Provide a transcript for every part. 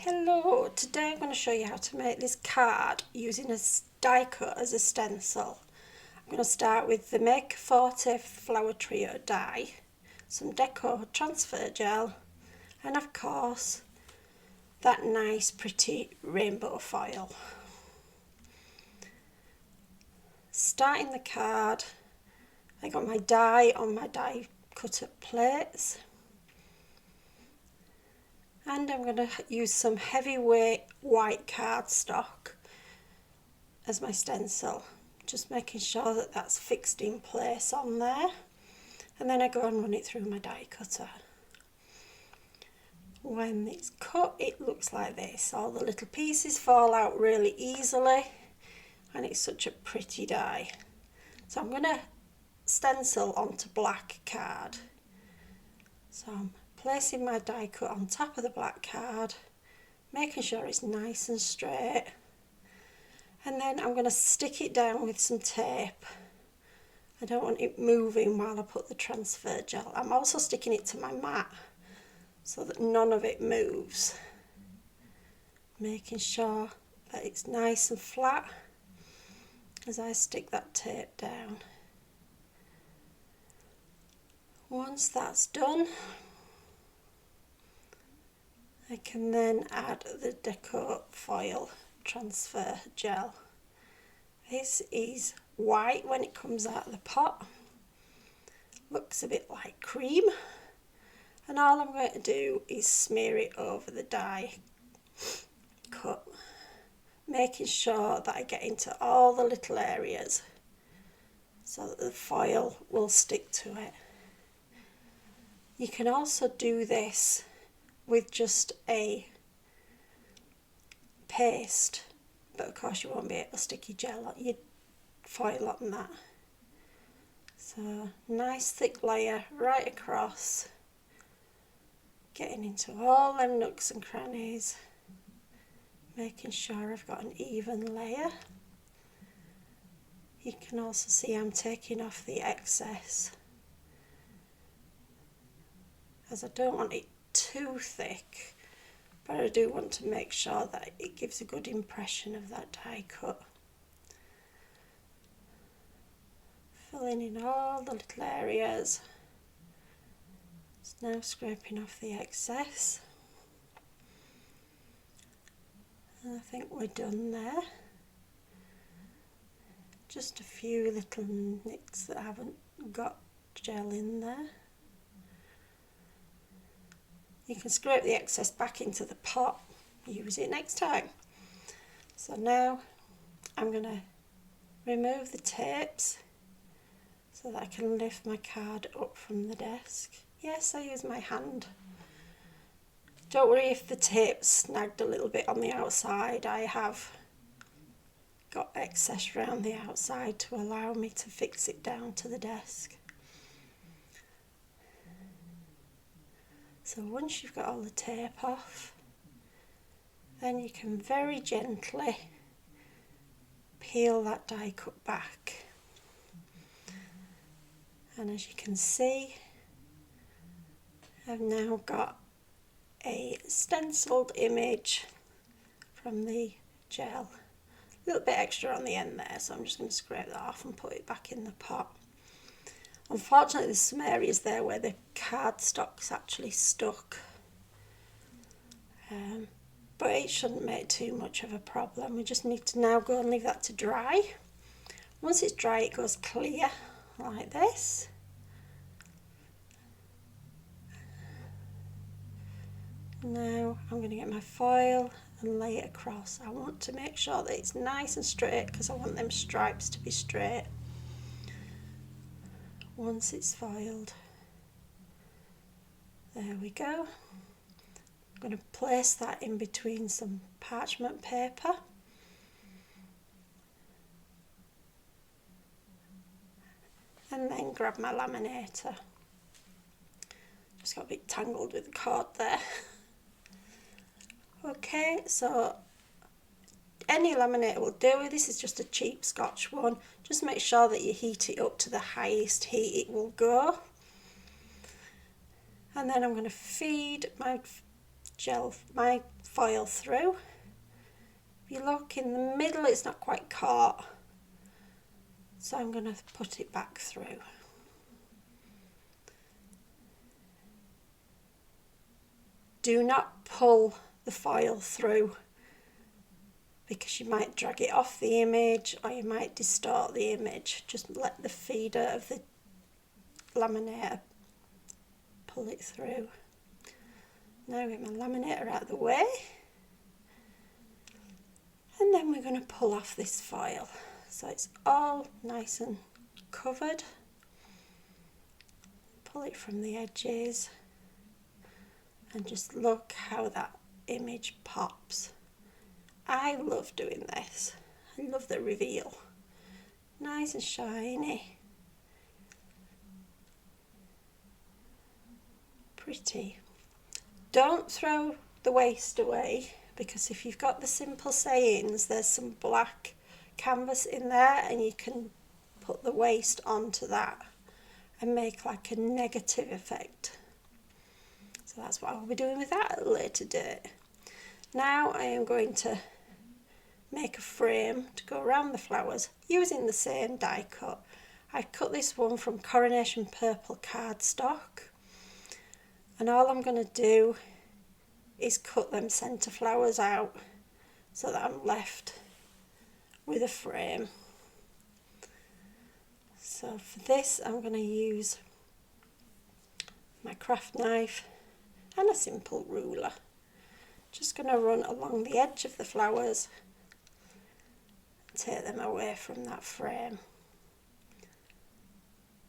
Hello, today I'm going to show you how to make this card using a die cut as a stencil. I'm going to start with the Maker Forte Flower Trio die, some Deco transfer gel, and of course that nice pretty rainbow foil. Starting the card, I got my die on my die cutter plates. And I'm going to use some heavyweight white cardstock as my stencil, just making sure that that's fixed in place on there. And then I go and run it through my die cutter. When it's cut, it looks like this. All the little pieces fall out really easily, and it's such a pretty die. So I'm going to stencil onto black card. So I'm placing my die cut on top of the black card, making sure it's nice and straight, and then I'm going to stick it down with some tape. I don't want it moving while I put the transfer gel. I'm also sticking it to my mat so that none of it moves, making sure that it's nice and flat as I stick that tape down. Once that's done, I can then add the Deco foil transfer gel. This is white when it comes out of the pot, looks a bit like cream, and all I'm going to do is smear it over the die cut, making sure that I get into all the little areas so that the foil will stick to it. You can also do this with just a paste, but of course you won't be able to stick your gel on your foil on that. So nice thick layer right across, getting into all them nooks and crannies, making sure I've got an even layer. You can also see I'm taking off the excess, as I don't want it too thick, but I do want to make sure that it gives a good impression of that die cut. Filling in all the little areas. Just now scraping off the excess. And I think we're done there. Just a few little nicks that haven't got gel in there. You can scrape the excess back into the pot, use it next time. So now I'm going to remove the tapes so that I can lift my card up from the desk. Yes, I use my hand. Don't worry if the tape snagged a little bit on the outside. I have got excess around the outside to allow me to fix it down to the desk. So once you've got all the tape off, then you can very gently peel that die cut back. And as you can see, I've now got a stenciled image from the gel. A little bit extra on the end there, so I'm just going to scrape that off and put it back in the pot. Unfortunately, there's some areas there where the cardstock's actually stuck, but it shouldn't make too much of a problem. We just need to now go and leave that to dry. Once it's dry, it goes clear like this. Now I'm going to get my foil and lay it across. I want to make sure that it's nice and straight because I want them stripes to be straight. Once it's foiled, there we go. I'm going to place that in between some parchment paper. And then grab my laminator. Just got a bit tangled with the cord there. Okay, so any laminator will do. This is just a cheap Scotch one. Just make sure that you heat it up to the highest heat it will go. And then I'm going to feed my my foil through. If you look in the middle, it's not quite caught, so I'm going to put it back through. Do not pull the foil through, because you might drag it off the image or you might distort the image. Just let the feeder of the laminator pull it through. Now get my laminator out of the way, and then we're going to pull off this foil so it's all nice and covered. Pull it from the edges and just look how that image pops. I love doing this. I love the reveal. Nice and shiny. Pretty. Don't throw the waste away, because if you've got the simple sayings, there's some black canvas in there and you can put the waste onto that and make like a negative effect. So that's what I'll be doing with that at a later date. Now I am going to make a frame to go around the flowers using the same die cut. I cut this one from Coronation Purple cardstock, and all I'm going to do is cut them centre flowers out so that I'm left with a frame. So for this I'm going to use my craft knife and a simple ruler. Just going to run along the edge of the flowers and take them away from that frame.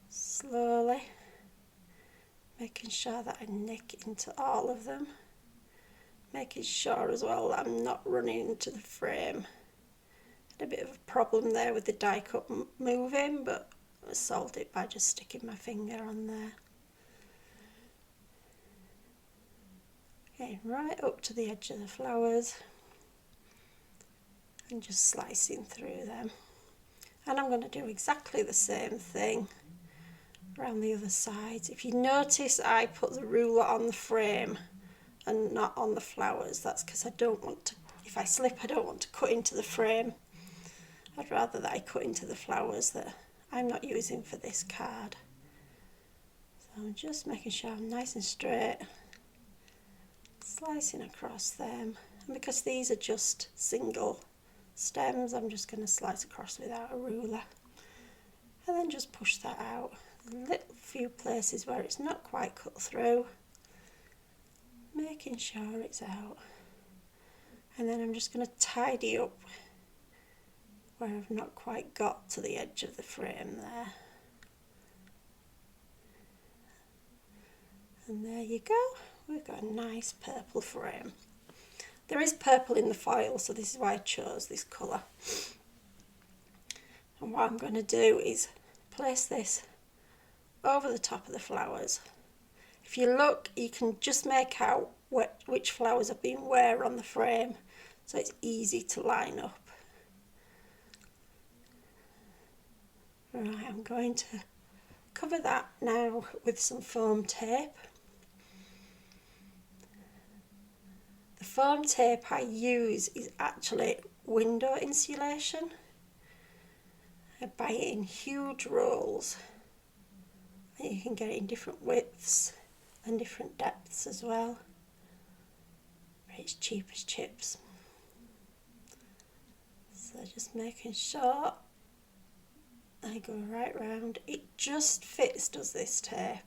Slowly, making sure that I nick into all of them. Making sure as well that I'm not running into the frame. Had a bit of a problem there with the die cut moving, but I solved it by just sticking my finger on there. Okay, right up to the edge of the flowers and just slicing through them. And I'm going to do exactly the same thing around the other sides. If you notice, I put the ruler on the frame and not on the flowers. That's because I don't want to, if I slip, I don't want to cut into the frame. I'd rather that I cut into the flowers that I'm not using for this card. So I'm just making sure I'm nice and straight, slicing across them. And because these are just single stems, I'm just going to slice across without a ruler. And then just push that out. A little few places where it's not quite cut through, making sure it's out. And then I'm just going to tidy up where I've not quite got to the edge of the frame there. And there you go, we've got a nice purple frame. There is purple in the foil, so this is why I chose this colour. And what I'm going to do is place this over the top of the flowers. If you look, you can just make out which flowers have been where on the frame, so it's easy to line up. Right, I'm going to cover that now with some foam tape. The foam tape I use is actually window insulation. I buy it in huge rolls. And you can get it in different widths and different depths as well. But it's cheap as chips. So just making sure I go right round. It just fits, does this tape?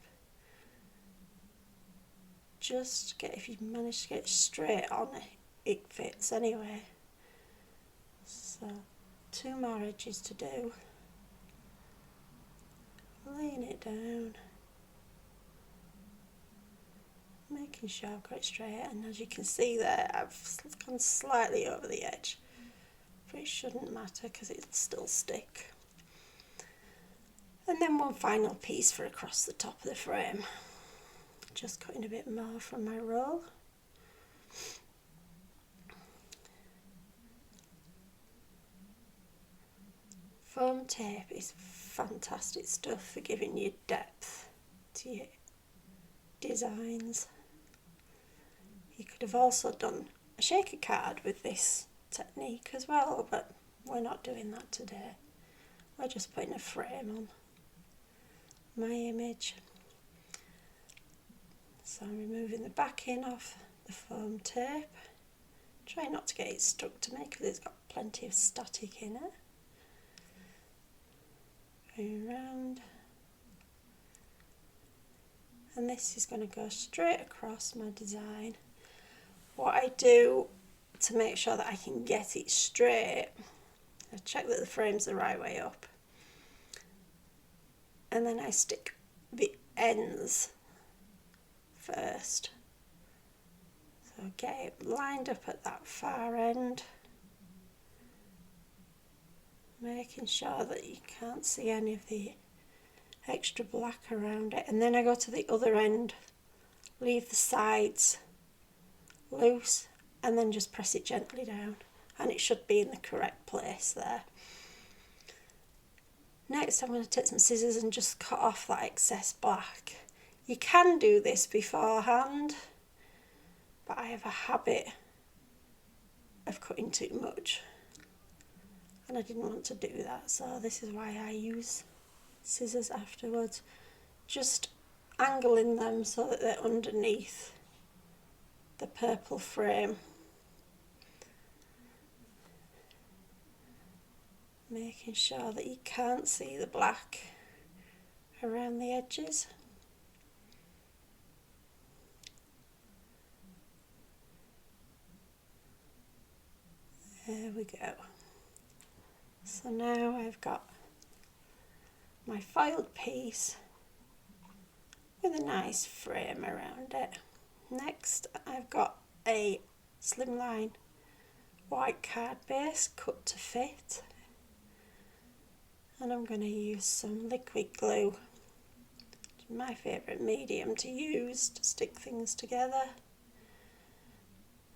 Just get, if you manage to get it straight on it, it fits anyway. So 2 more edges to do. Laying it down, making sure I've got it straight, and as you can see there, I've gone slightly over the edge, but it shouldn't matter because it'll still stick. And then one final piece for across the top of the frame. Just cutting a bit more from my roll. Foam tape is fantastic stuff for giving you depth to your designs. You could have also done a shaker card with this technique as well, but we're not doing that today. We're just putting a frame on my image. So I'm removing the backing off the foam tape. Try not to get it stuck to me because it's got plenty of static in it. Going round. And this is going to go straight across my design. What I do to make sure that I can get it straight, I check that the frame's the right way up. And then I stick the ends first. So get it lined up at that far end, making sure that you can't see any of the extra black around it. And then I go to the other end, leave the sides loose, and then just press it gently down, and it should be in the correct place there. Next, I'm going to take some scissors and just cut off that excess black. You can do this beforehand, but I have a habit of cutting too much, and I didn't want to do that, so this is why I use scissors afterwards. Just angling them so that they're underneath the purple frame. Making sure that you can't see the black around the edges. There we go. So now I've got my foiled piece with a nice frame around it. Next, I've got a slimline white card base cut to fit, and I'm going to use some liquid glue, my favourite medium to use to stick things together,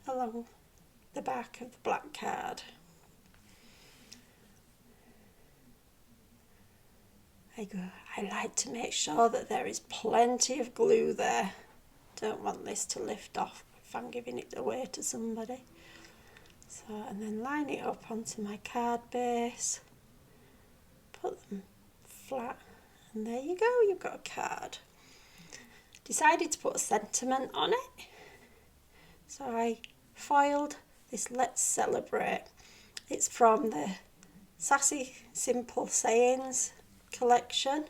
along the back of the black card. I like to make sure that there is plenty of glue there. Don't want this to lift off if I'm giving it away to somebody. So, and then line it up onto my card base, put them flat, and there you go, you've got a card. Decided to put a sentiment on it, so I foiled this Let's Celebrate. It's from the Sassy Simple Sayings collection.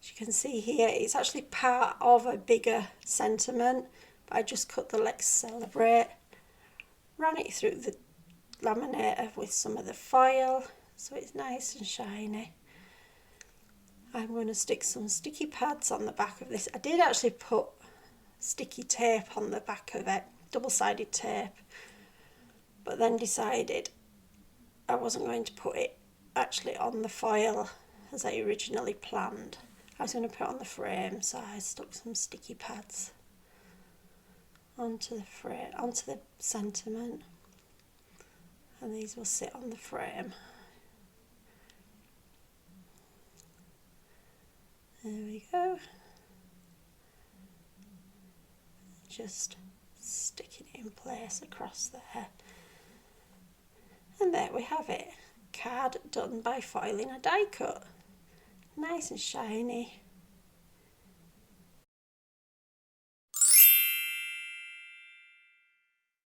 As you can see here, it's actually part of a bigger sentiment, but I just cut the Let's Celebrate, ran it through the laminator with some of the foil so it's nice and shiny. I'm going to stick some sticky pads on the back of this. I did actually put sticky tape on the back of it, double-sided tape, but then decided I wasn't going to put it actually on the foil as I originally planned. I was going to put it on the frame, so I stuck some sticky pads onto the frame, onto the sentiment, and these will sit on the frame. There we go. Just sticking it in place across there. And there we have it. Card done by foiling a die cut. Nice and shiny.